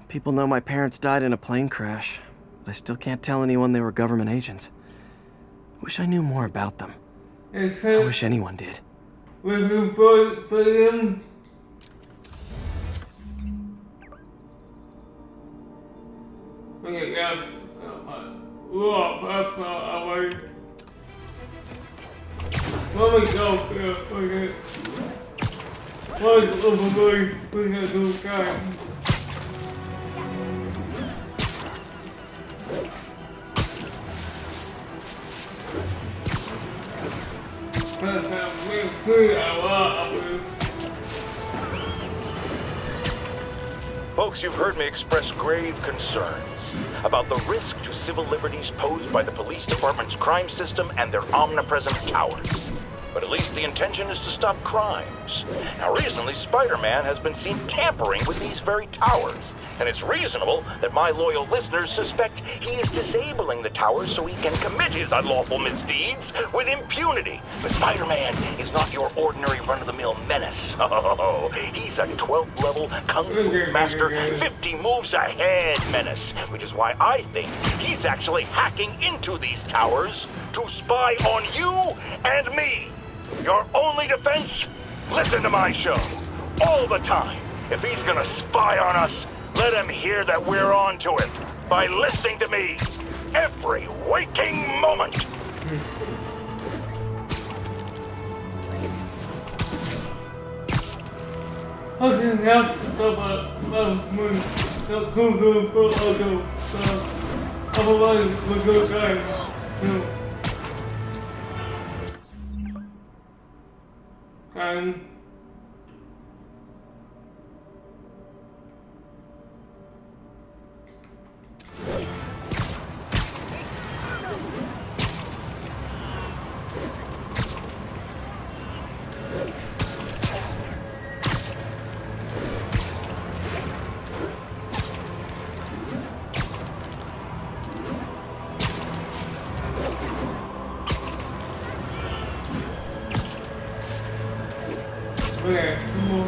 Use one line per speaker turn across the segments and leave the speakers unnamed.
People know my parents died in a plane crash, but I still can't tell anyone they were government agents. Wish I knew more about them. I wish anyone did.
Looking for them. Okay, yes. That's not away. Let me go. Okay. What's over me? We got to do time.
Folks, you've heard me express grave concerns about the risk to civil liberties posed by the police department's crime system and their omnipresent towers. But at least the intention is to stop crimes. Now, recently, Spider-Man has been seen tampering with these very towers. And it's reasonable that my loyal listeners suspect he is disabling the towers so he can commit his unlawful misdeeds with impunity. But Spider-Man is not your ordinary run-of-the-mill menace. Oh, he's a 12th level Kung Fu master, 50 moves ahead menace, which is why I think he's actually hacking into these towers to spy on you and me. Your only defense? Listen to my show all the time. If he's gonna spy on us, let him hear that we're on to him by listening to me every waking moment.
Okay, now stop moon. Not cool for auto. Otherwise, we'll go time. And okay, come on.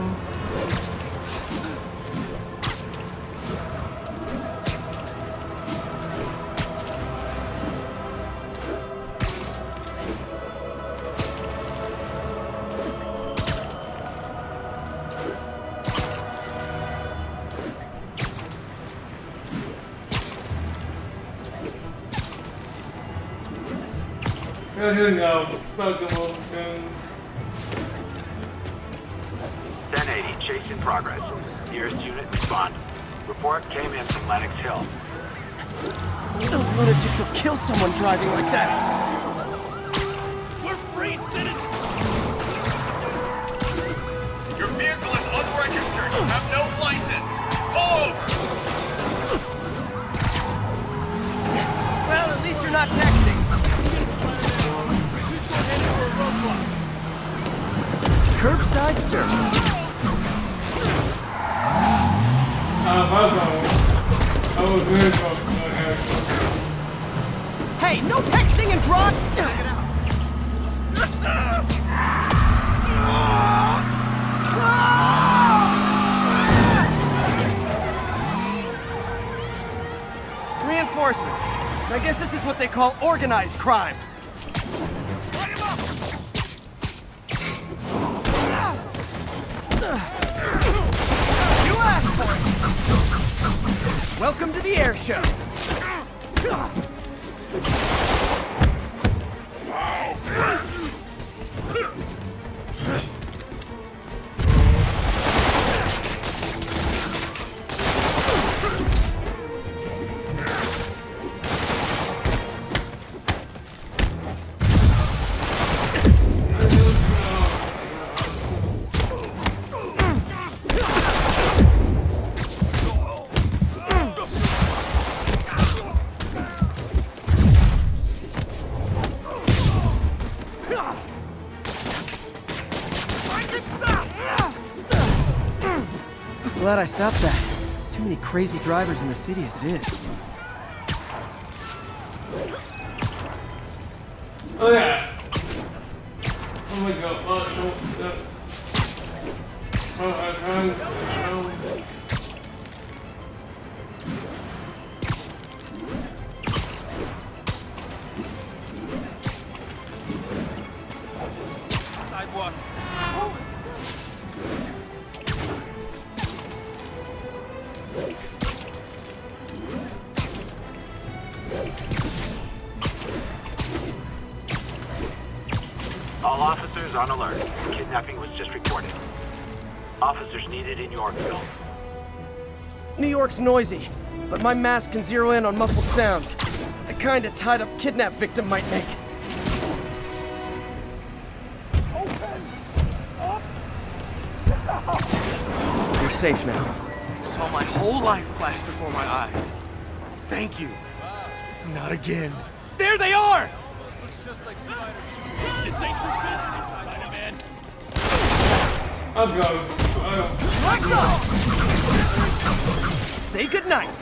Here we go. Fuckable things.
1080, chase in progress. Nearest unit respond. Report came in from Lenox Hill.
Those lunatics will kill someone driving like that.
We're free citizens! Your vehicle is unregistered. You have no license. Pull over!
Well, at least you're not texting. Curbside service. Hey, no texting and drive! Reinforcements. I guess this is what they call organized crime. You asked for it! Welcome to the air show! Glad I stopped that. Too many crazy drivers in the city as it is.
Oh yeah. Oh my god. Oh, I can't.
officers on alert. Kidnapping was just reported. Officers needed in Yorkville.
New York's noisy, but my mask can zero in on muffled sounds. The kind a tied-up kidnap victim might make. You're safe now.
Saw my whole life flash before my eyes. Thank you. Not again. There they are! I'm going.
Let's go! Say goodnight.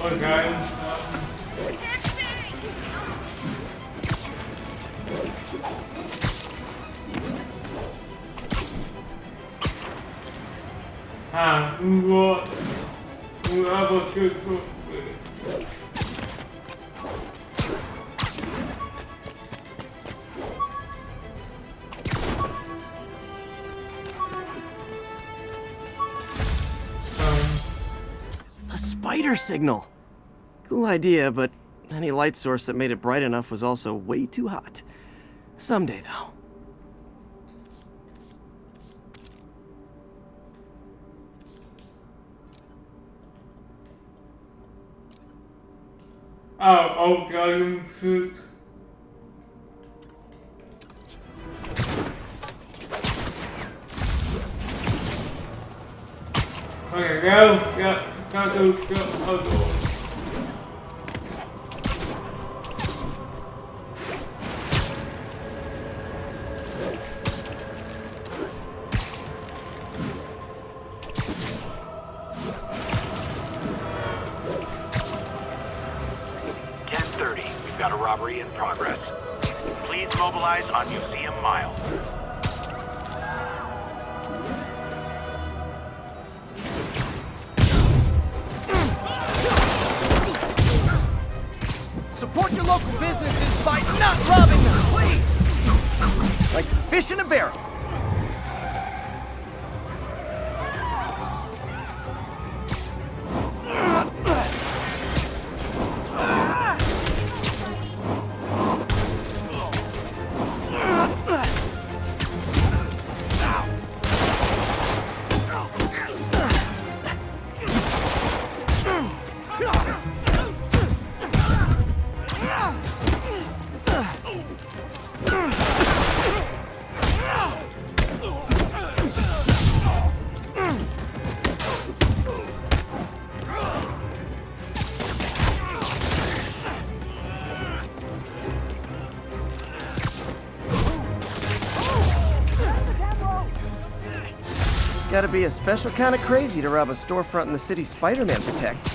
Okay. Whoever gets up there.
A spider signal. Cool idea, but any light source that made it bright enough was also way too hot. Someday, though.
Oh, okay, shoot. Okay, go.
We've got a robbery in progress. Please mobilize on Museum Mile.
Support your local businesses by not robbing them, please! Like fish in a barrel. Gotta be a special kind of crazy to rob a storefront in the city Spider-Man protects.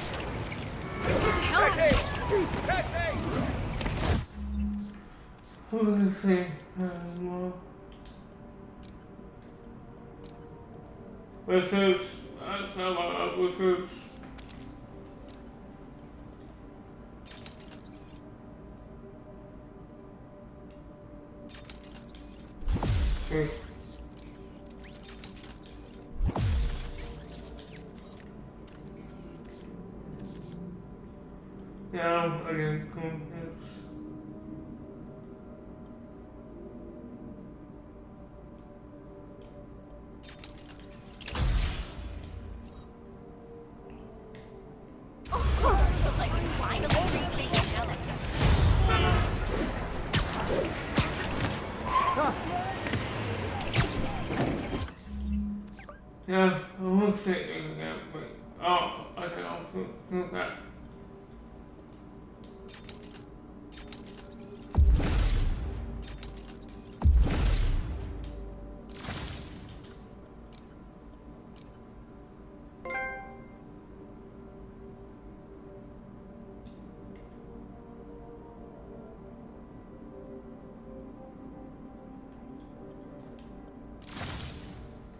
What was I saying? This is... That's how I was... Okay. Yeah, again, cool. Yeah, I won't say that, but
Oh, okay, I'll put that.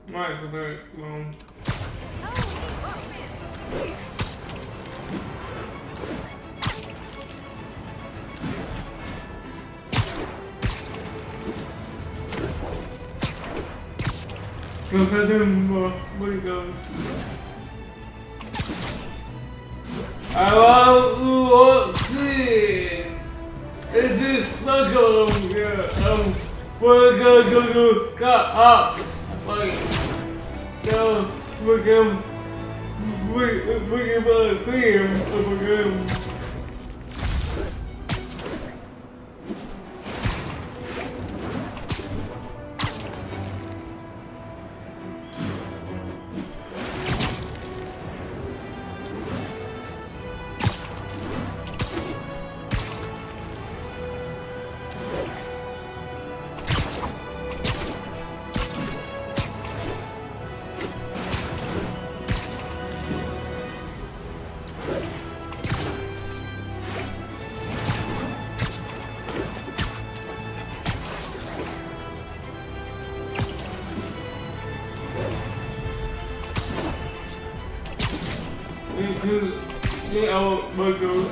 Might be very long. I want to see. This is struggle here. We're gonna go cut up. Like, so we can film of a game. Get our burgers.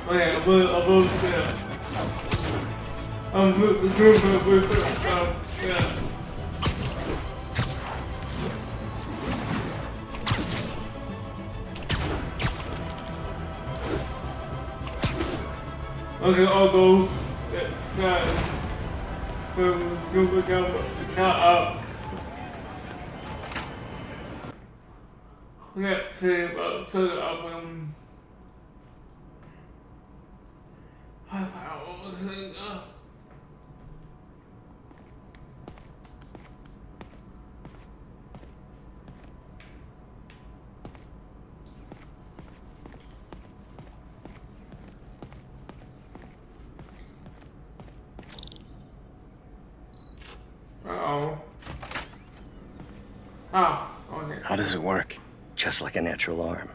Okay, above there. The group with yeah. Okay, I'll go outside. So we'll go count up. Let's see about set it up 5 hours ago. Okay.
How does it work? Just like a natural arm.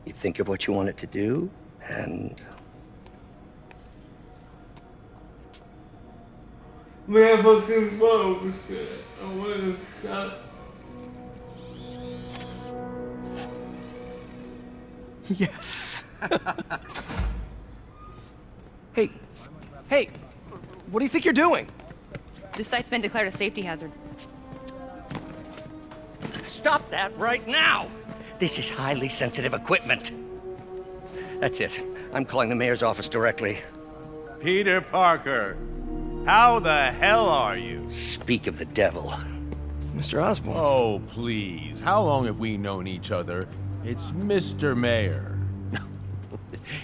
You think of what you want it to do, and...
We have a symbol instead. I want to stop.
Yes. Hey, what do you think you're doing?
This site's been declared a safety hazard.
Stop that right now! This is highly sensitive equipment. That's it. I'm calling the mayor's office directly.
Peter Parker, how the hell are you?
Speak of the devil.
Mr. Osborn.
Oh, please. How long have we known each other? It's Mr. Mayor.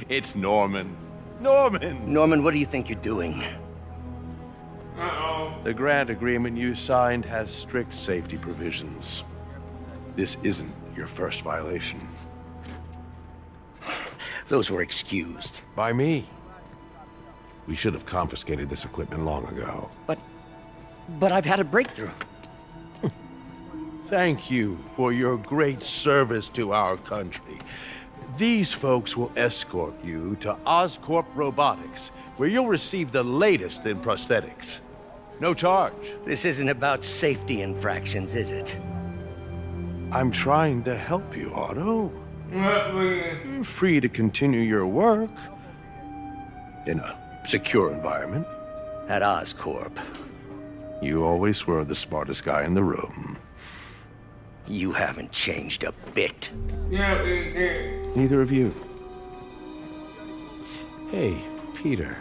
It's Norman.
Norman, what do you think you're doing?
The grant agreement you signed has strict safety provisions. This isn't your first violation.
Those were excused.
By me. We should have confiscated this equipment long ago.
But I've had a breakthrough.
Thank you for your great service to our country. These folks will escort you to Oscorp Robotics, where you'll receive the latest in prosthetics. No charge.
This isn't about safety infractions, is it?
I'm trying to help you, Otto. You're free to continue your work in a secure environment.
At Oscorp.
You always were the smartest guy in the room.
You haven't changed a bit.
Neither of you. Hey, Peter.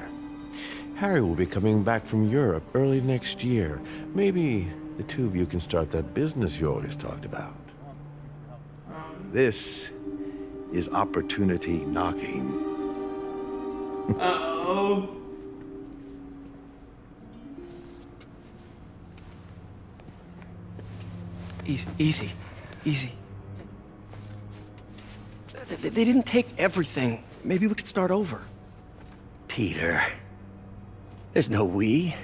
Harry will be coming back from Europe early next year. Maybe the two of you can start that business you always talked about. This is opportunity knocking.
Uh-oh.
Easy. They didn't take everything. Maybe we could start over.
Peter, there's no we.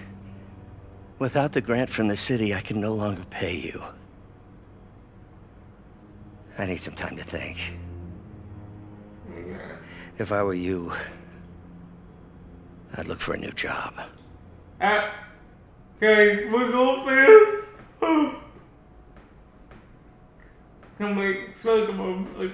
Without the grant from the city, I can no longer pay you. I need some time to think. If I were you, I'd look for a new job.
Okay, we're going fast. Can we smoke them like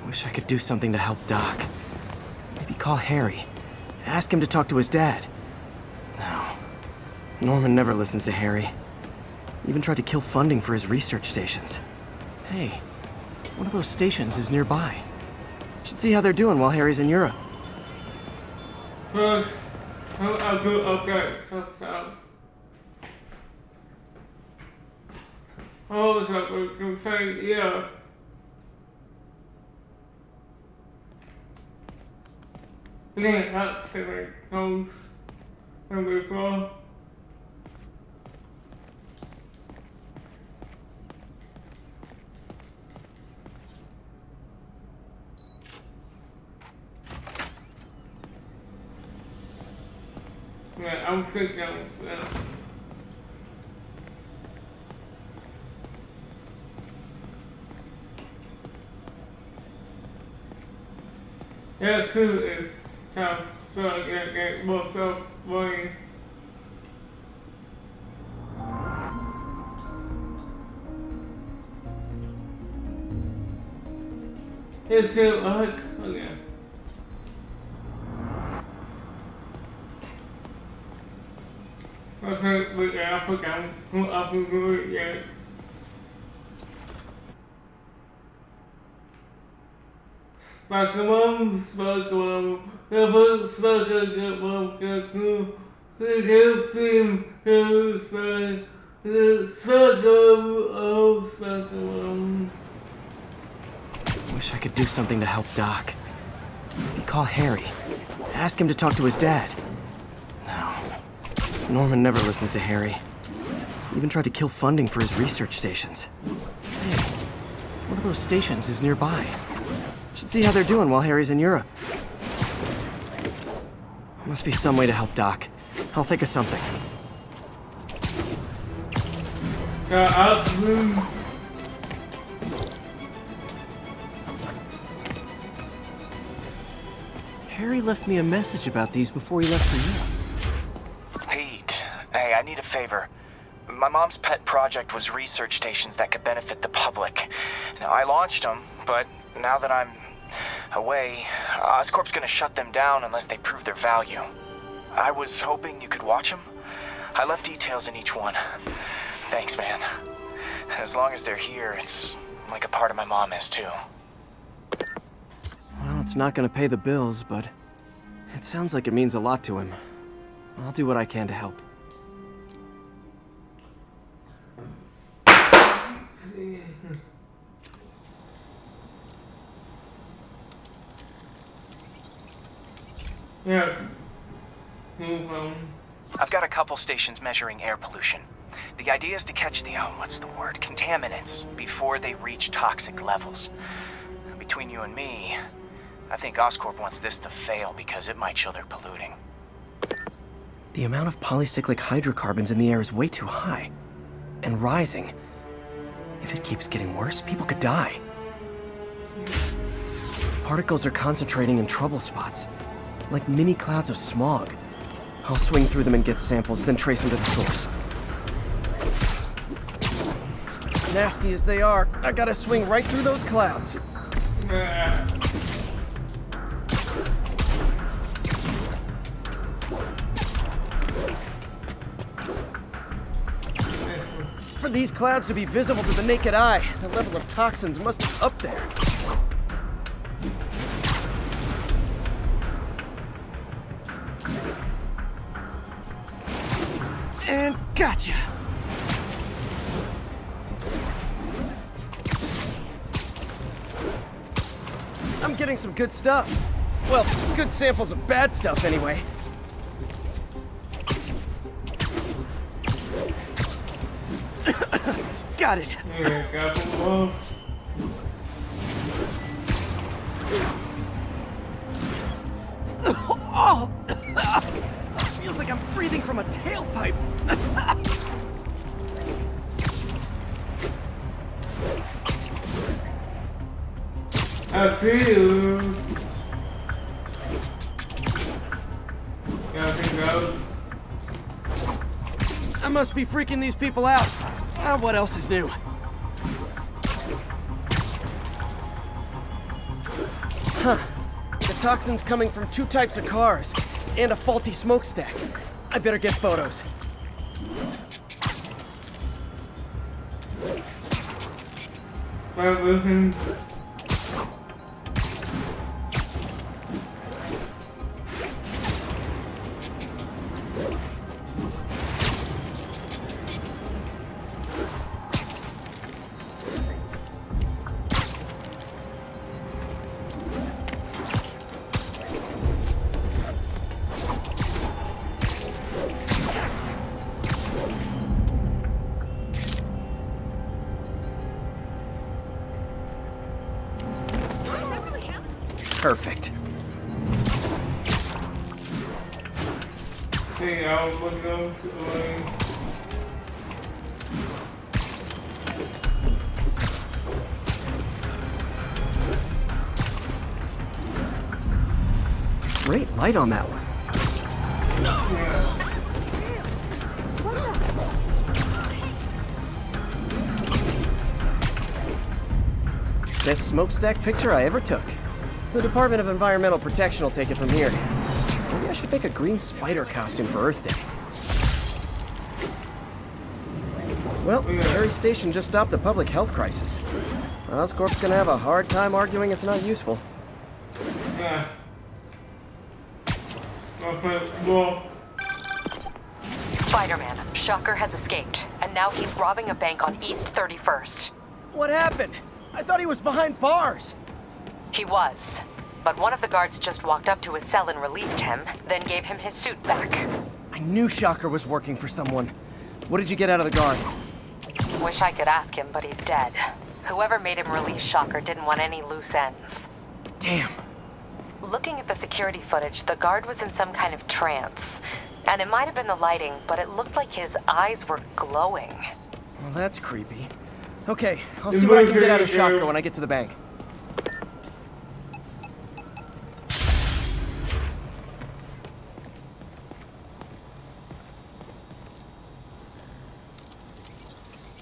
Wish I could do something to help Doc. Maybe call Harry. Ask him to talk to his dad. No. Norman never listens to Harry. Even tried to kill funding for his research stations. Hey, one of those stations is nearby. Should see how they're doing while Harry's in Europe.
first, I'll do okay, so. Oh, so we can say, yeah. Yeah, that's it, goes. And before. Yeah, I'm thinking, yeah. Yeah, too, is tough, so I get more self-worrying. It's still like, okay. I think we have to come up and do it yet. Spectrum, never spectrum, spectrum.
Wish I could do something to help Doc. Maybe call Harry. Ask him to talk to his dad. No. Norman never listens to Harry. Even tried to kill funding for his research stations. Hey, one of those stations is nearby. Should see how they're doing while Harry's in Europe. Must be some way to help Doc. I'll think of something. Harry left me a message about these before he left for Europe.
Pete, hey, I need a favor. My mom's pet project was research stations that could benefit the public. Now, I launched them, but now that I'm away, Oscorp's gonna shut them down unless they prove their value. I was hoping you could watch them. I left details in each one. Thanks, man. As long as they're here, it's like a part of my mom is, too.
Well, it's not gonna pay the bills, but it sounds like it means a lot to him. I'll do what I can to help.
Yeah.
I've got a couple stations measuring air pollution. The idea is to catch the, contaminants before they reach toxic levels. Between you and me, I think Oscorp wants this to fail because it might show they're polluting.
The amount of polycyclic hydrocarbons in the air is way too high. And rising. If it keeps getting worse, people could die. Particles are concentrating in trouble spots. Like mini clouds of smog. I'll swing through them and get samples, then trace them to the source. Nasty as they are, I gotta swing right through those clouds. For these clouds to be visible to the naked eye, the level of toxins must be up there. And gotcha! I'm getting some good stuff. Well, good samples of bad stuff anyway. Got it.
Yeah, got them all.
Oh! Feels like I'm breathing from a tailpipe.
I feel. Yeah, I think that.
I must be freaking these people out. What else is new? Huh. The toxin's coming from 2 types of cars, and a faulty smokestack. I better get photos.
Listen.
Perfect.
Hey, I'll look those away.
Great light on that one. Best smokestack picture I ever took. The Department of Environmental Protection will take it from here. Maybe I should make a green spider costume for Earth Day. Well, Harry Station just stopped a public health crisis. Oscorp's gonna have a hard time arguing it's not useful.
Yeah. Okay, well.
Spider-Man, Shocker has escaped, and now he's robbing a bank on East 31st.
What happened? I thought he was behind bars.
He was, but one of the guards just walked up to his cell and released him, then gave him his suit back.
I knew Shocker was working for someone. What did you get out of the guard?
Wish I could ask him, but he's dead. Whoever made him release Shocker didn't want any loose ends.
Damn.
Looking at the security footage, the guard was in some kind of trance. And it might have been the lighting, but it looked like his eyes were glowing.
Well, that's creepy. Okay, I'll see what I can get out of Shocker when I get to the bank.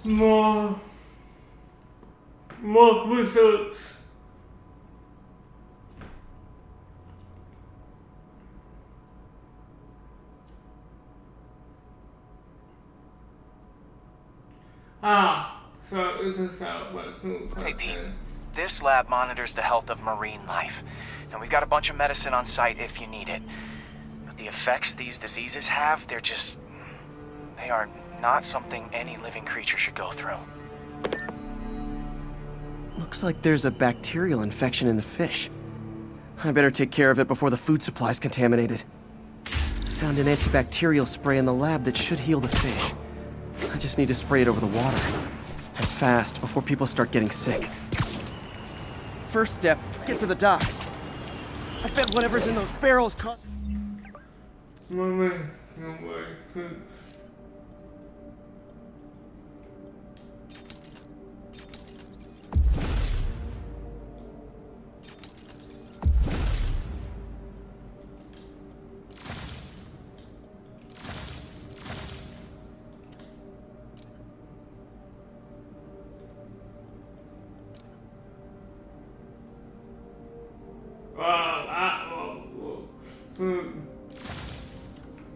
More research. So this is how
Hey Pete, this lab monitors the health of marine life. And we've got a bunch of medicine on site if you need it. But the effects these diseases have, they are not something any living creature should go through.
Looks like there's a bacterial infection in the fish. I better take care of it before the food supply's contaminated. Found an antibacterial spray in the lab that should heal the fish. I just need to spray it over the water. And fast, before people start getting sick. First step, get to the docks. I bet whatever's in those barrels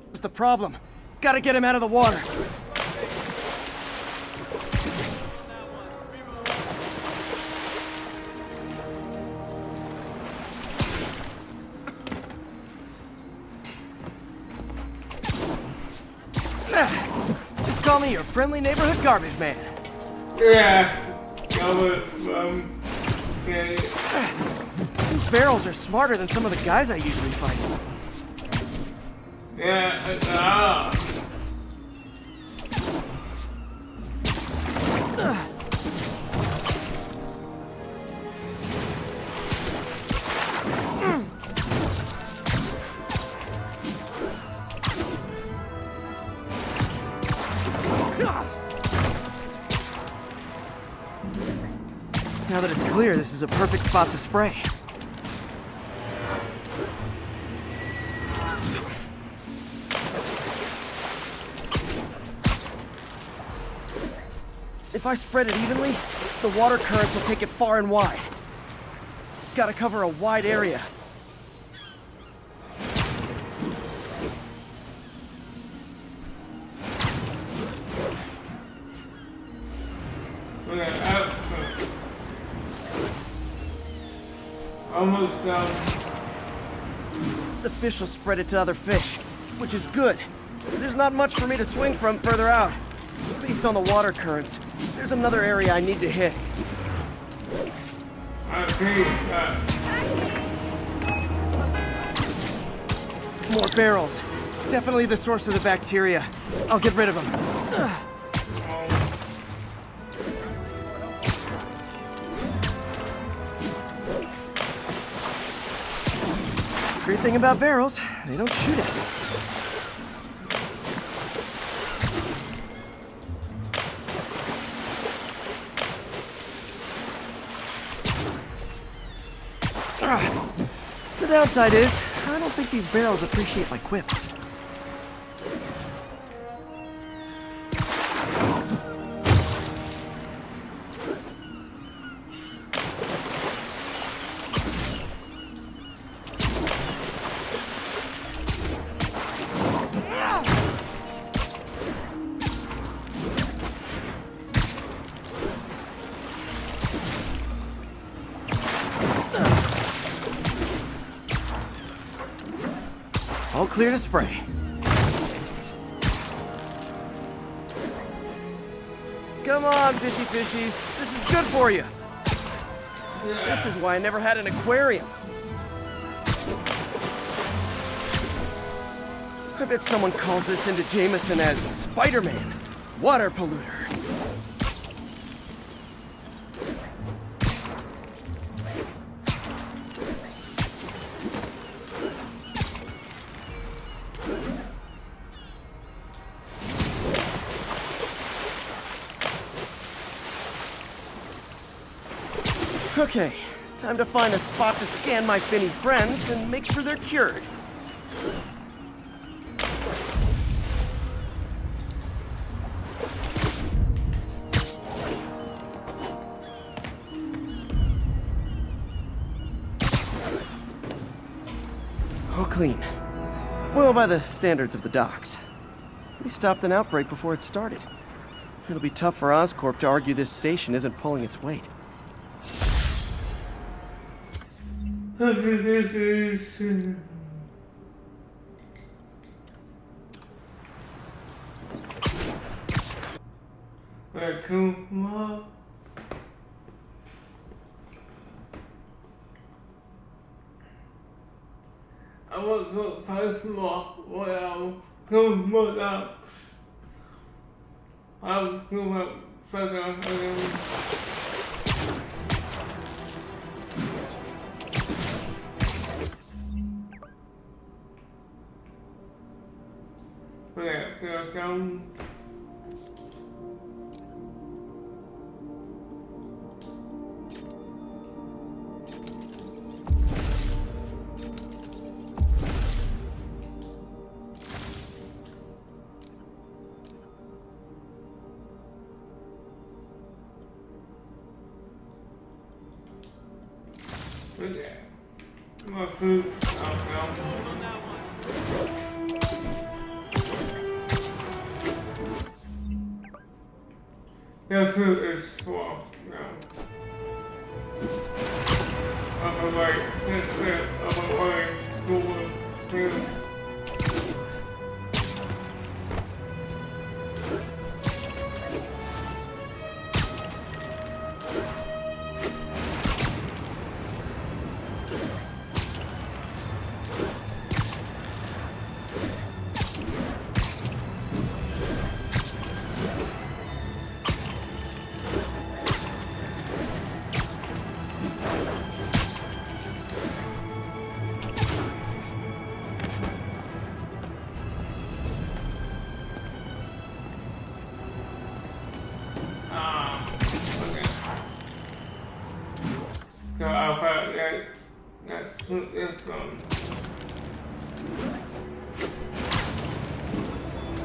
What's the problem? Gotta get him out of the water. call me your friendly neighborhood garbage man.
Yeah. Okay.
These barrels are smarter than some of the guys I usually fight.
Yeah,
Now that it's clear, this is a perfect spot to spray. If I spread it evenly, the water currents will take it far and wide. Gotta cover a wide area.
almost done.
The fish will spread it to other fish, which is good. There's not much for me to swing from further out. Based on the water currents, there's another area I need to hit. More barrels. Definitely the source of the bacteria. I'll get rid of them. Great thing about barrels, they don't shoot at you. The downside is, I don't think these barrels appreciate my quips. All clear to spray. Come on, fishy fishies. This is good for you. This is why I never had an aquarium. I bet someone calls this into Jameson as Spider-Man, water polluter. Okay, time to find a spot to scan my finny friends and make sure they're cured. All clean. Well, by the standards of the docks. We stopped an outbreak before it started. It'll be tough for Oscorp to argue this station isn't pulling its weight.
This is come on. I want to fight more. Well, come on. I'm going to fight come. My food out now. Your food is small now. I'm like, I'm like, put this on.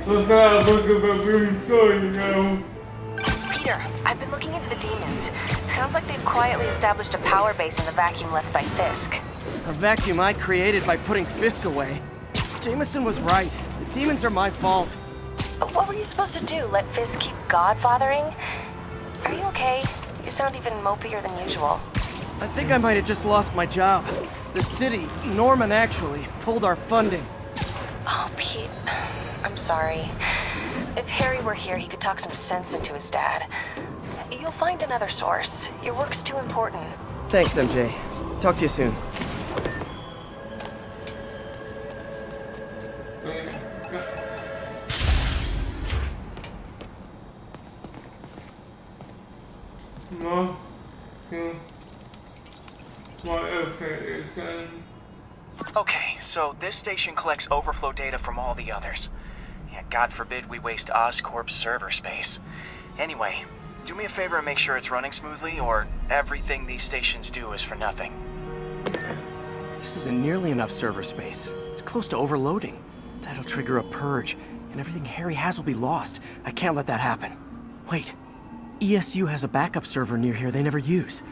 Let's have a look at the room so you know.
Peter, I've been looking into the demons. Sounds like they've quietly established a power base in the vacuum left by Fisk.
A vacuum I created by putting Fisk away. Jameson was right. The demons are my fault.
But what were you supposed to do? Let Fisk keep godfathering? Are you okay? You sound even mopier than usual.
I think I might have just lost my job. The city, Norman actually, pulled our funding.
Oh, Pete. I'm sorry. If Harry were here, he could talk some sense into his dad. You'll find another source. Your work's too important.
Thanks, MJ. Talk to you soon.
No. What else is then?
Okay, so this station collects overflow data from all the others. Yeah, God forbid we waste Oscorp's server space. Anyway, do me a favor and make sure it's running smoothly, or everything these stations do is for nothing.
This isn't nearly enough server space. It's close to overloading. That'll trigger a purge, and everything Harry has will be lost. I can't let that happen. Wait. ESU has a backup server near here they never use.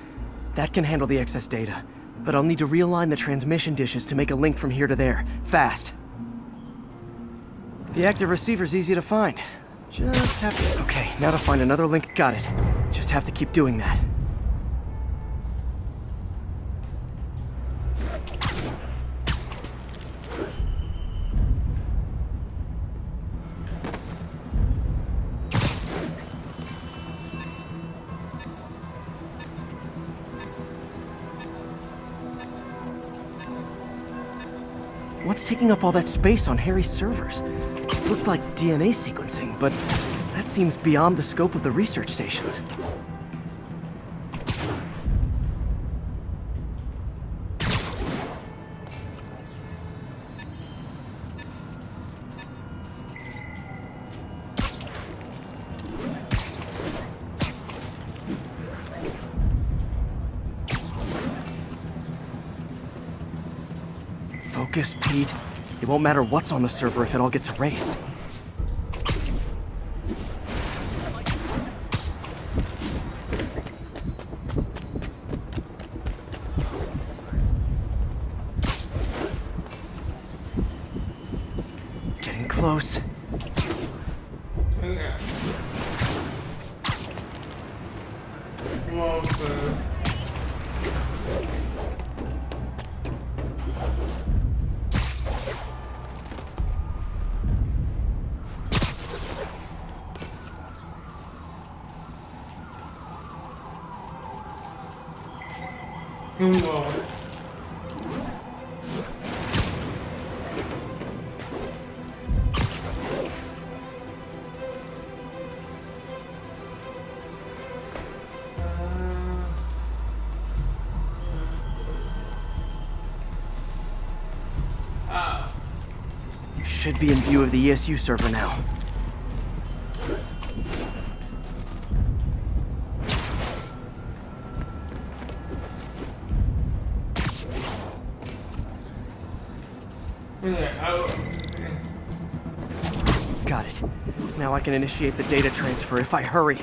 That can handle the excess data, but I'll need to realign the transmission dishes to make a link from here to there, fast. The active receiver's easy to find. Just have to... Okay, now to find another link. Got it. Just have to keep doing that. What's taking up all that space on Harry's servers? It looked like DNA sequencing, but that seems beyond the scope of the research stations. Focus, Pete. It won't matter what's on the server if it all gets erased. Getting close.
Okay. Come on, sir. Come on.
Should be in view of the ESU server now. Got it. Now I can initiate the data transfer if I hurry.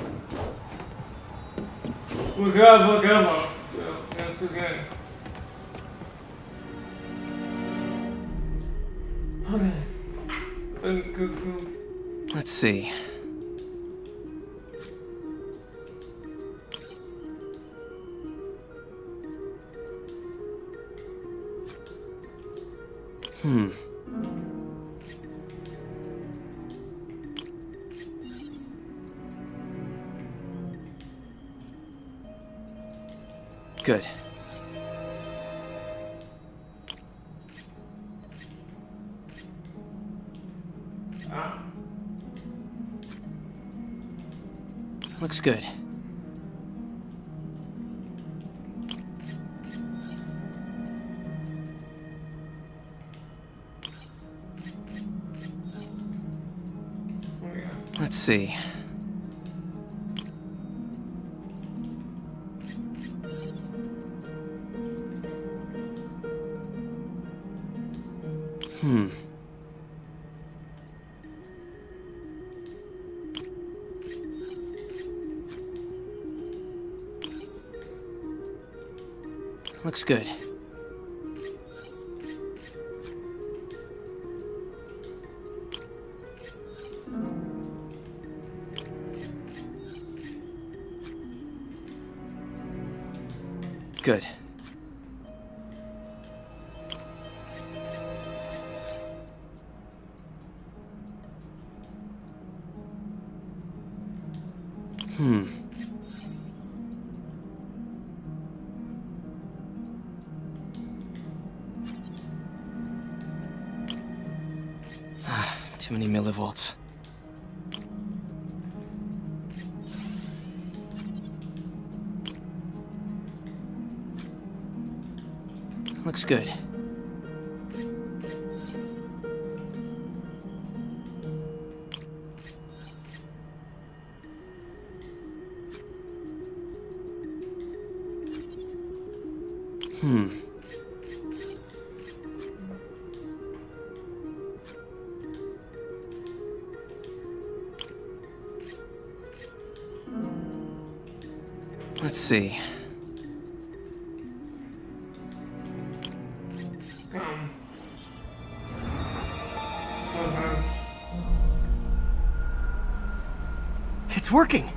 Look out, that's again. Okay.
Let's see. Good. Looks good. Let's see. Looks good. Good. Too many millivolts. Looks good. Let's see. It's working!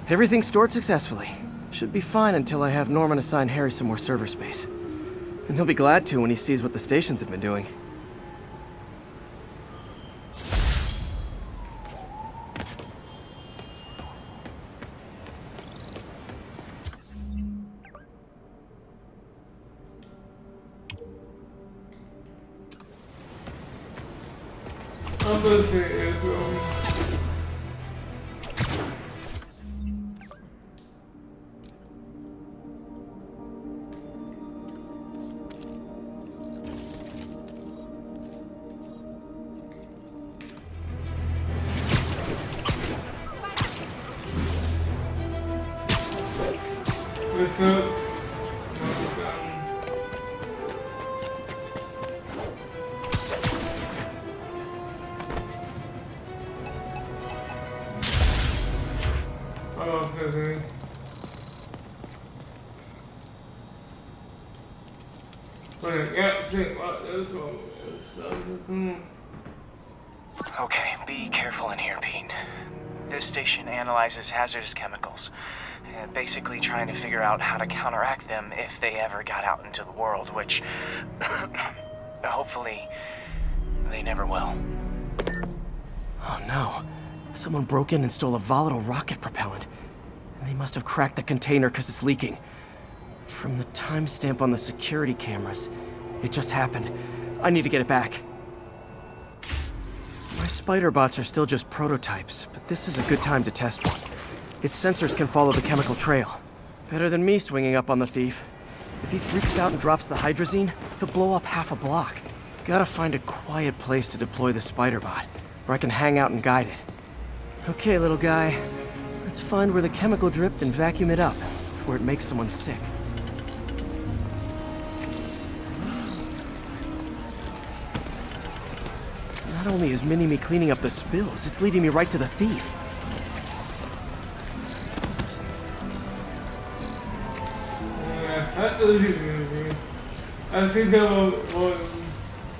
Everything's stored successfully. Should be fine until I have Norman assign Harry some more server space. And he'll be glad to when he sees what the stations have been doing.
Okay, be careful in here, Pete. This station analyzes hazardous chemicals, basically trying to figure out how to counteract them if they ever got out into the world, which hopefully they never will.
Oh no. Someone broke in and stole a volatile rocket propellant. And they must have cracked the container because it's leaking. From the timestamp on the security cameras, it just happened. I need to get it back. My spider bots are still just prototypes, but this is a good time to test one. Its sensors can follow the chemical trail. Better than me swinging up on the thief. If he freaks out and drops the hydrazine, he'll blow up half a block. Gotta find a quiet place to deploy the spider bot, where I can hang out and guide it. Okay, little guy. Let's find where the chemical dripped and vacuum it up before it makes someone sick. Not only is Mini-Me cleaning up the spills, it's leading me right to the thief.
I think that was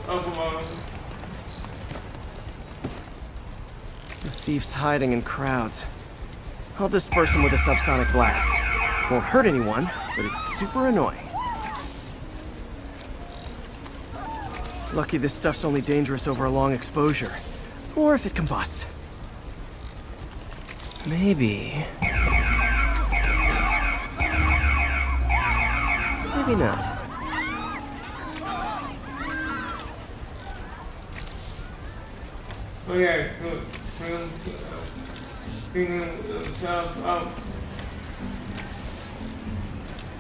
up.
The thief's hiding in crowds. I'll disperse him with a subsonic blast. Won't hurt anyone, but it's super annoying. Lucky this stuff's only dangerous over a long exposure. Or if it combusts. Maybe... maybe not.
Okay, good. Cleaning themselves up.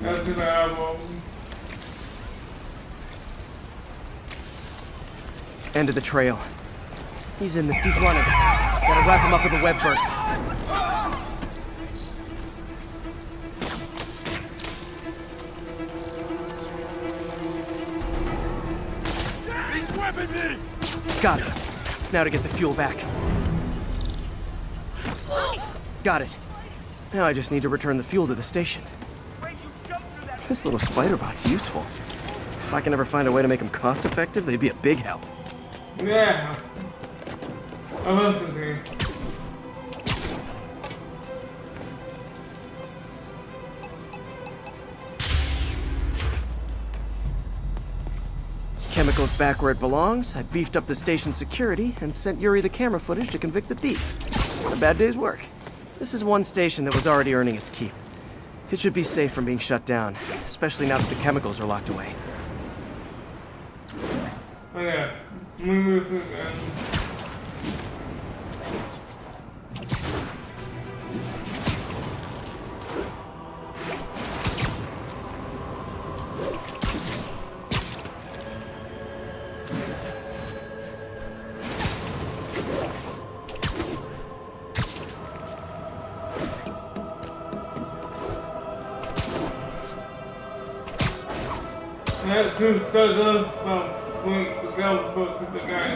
That's an album.
End of the trail. He's running. Gotta wrap him up with a web burst.
He's weapon me!
Got it. Now to get the fuel back. Got it. Now I just need to return the fuel to the station. This little spider bot's useful. If I can ever find a way to make them cost-effective, they'd be a big help.
Yeah. I love something.
Chemicals back where it belongs. I beefed up the station's security and sent Yuri the camera footage to convict the thief. Not a bad day's work. This is one station that was already earning its keep. It should be safe from being shut down, especially now that the chemicals are locked away.
Oh yeah. Move this again. That's who says wait, the girl spoke to the guy.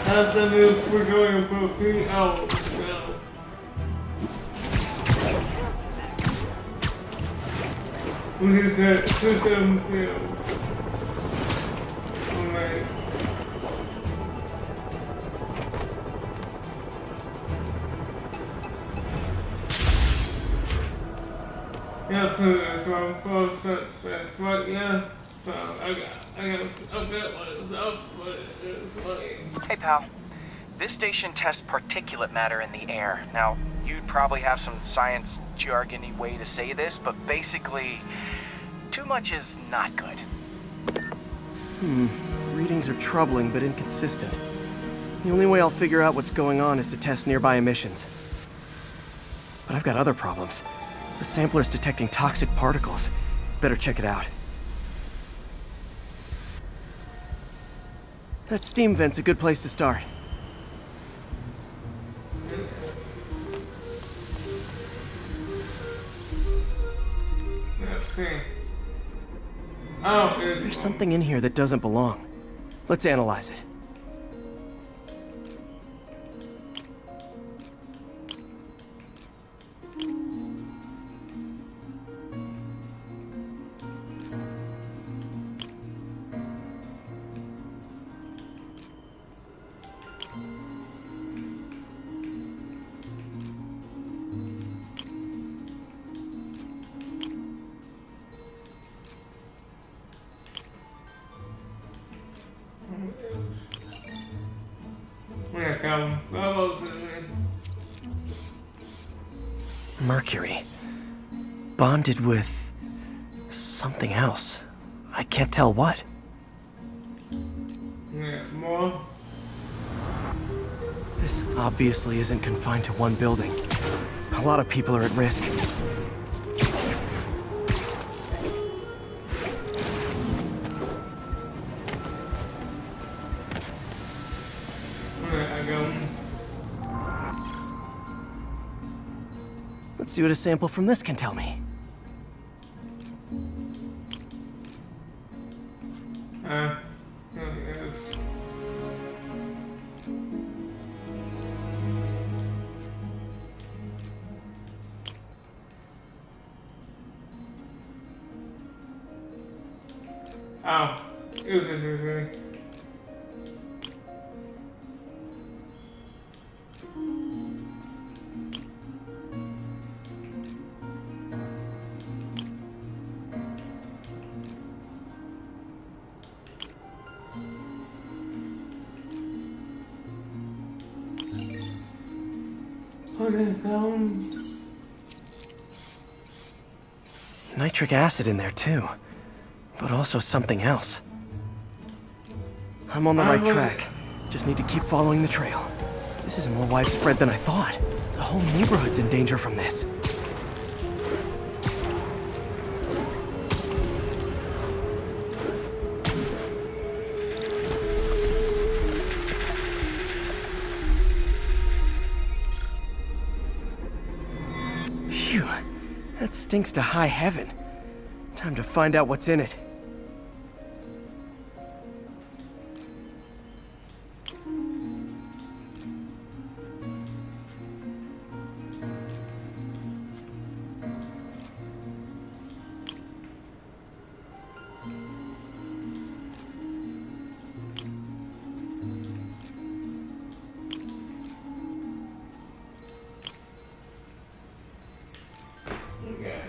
That's the news we're going for 3 hours now. We just had system fails. Alright. Yeah, so that's why I'm close, that's right, yeah. So I got myself, but it's like...
Hey, pal. This station tests particulate matter in the air. Now, you'd probably have some science jargony way to say this, but basically, too much is not good.
Readings are troubling but inconsistent. The only way I'll figure out what's going on is to test nearby emissions. But I've got other problems. The sampler's detecting toxic particles. Better check it out. That steam vent's a good place to start.
Okay. Oh,
There's something in here that doesn't belong. Let's analyze it. Mercury. Bonded with something else. I can't tell what.
Yeah, more.
This obviously isn't confined to one building. A lot of people are at risk. Let's see what a sample from this can tell me.
Oh, it was interesting.
Nitric acid in there too, but also something else. I'm on the right track. Just need to keep following the trail. This is more widespread than I thought. The whole neighborhood's in danger from this. Phew, that stinks to high heaven. Time to find out what's in it.
Okay.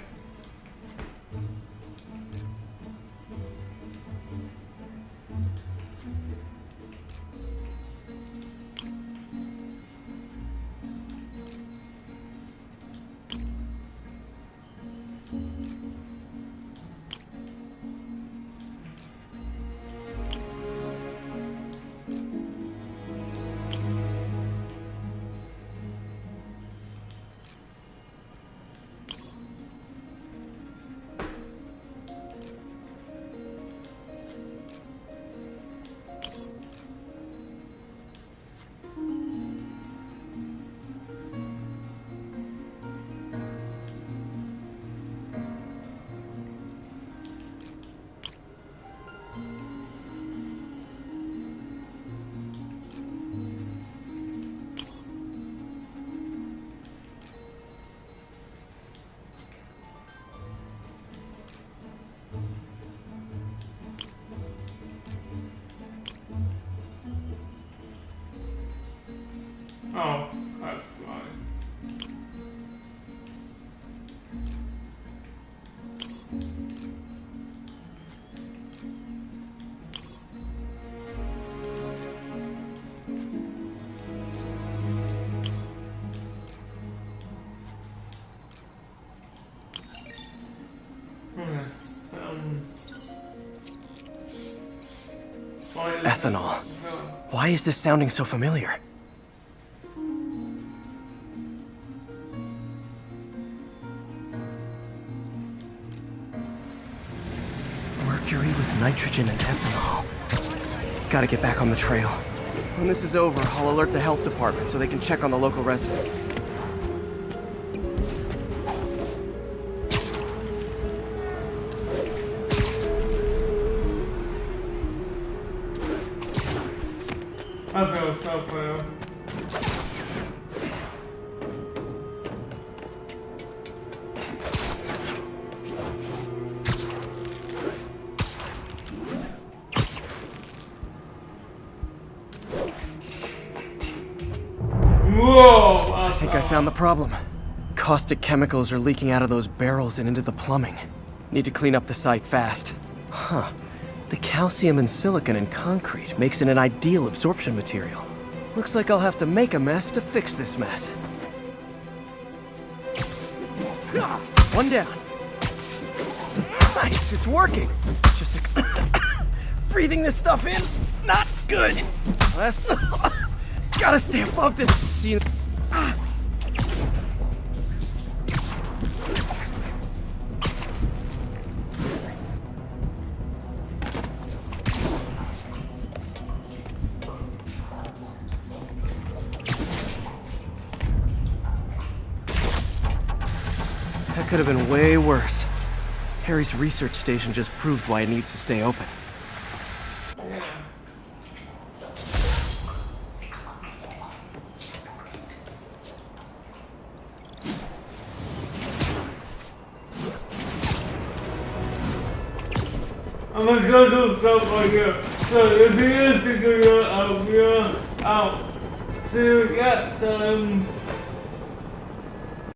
Oh, that's fine.
Ethanol. Why is this sounding so familiar? Mercury with nitrogen and ethanol. Gotta get back on the trail. When this is over, I'll alert the health department so they can check on the local residents.
I feel so bad. Whoa!
I think I found the problem. Caustic chemicals are leaking out of those barrels and into the plumbing. Need to clean up the site fast. Huh. The calcium and silicon in concrete makes it an ideal absorption material. Looks like I'll have to make a mess to fix this mess. One down. Nice, it's working. Just breathing this stuff in, not good. Last, gotta stay above this scene. That could have been way worse. Harry's research station just proved why it needs to stay open.
I'm gonna go do stuff like here. So if he is to go out, out. So yeah, so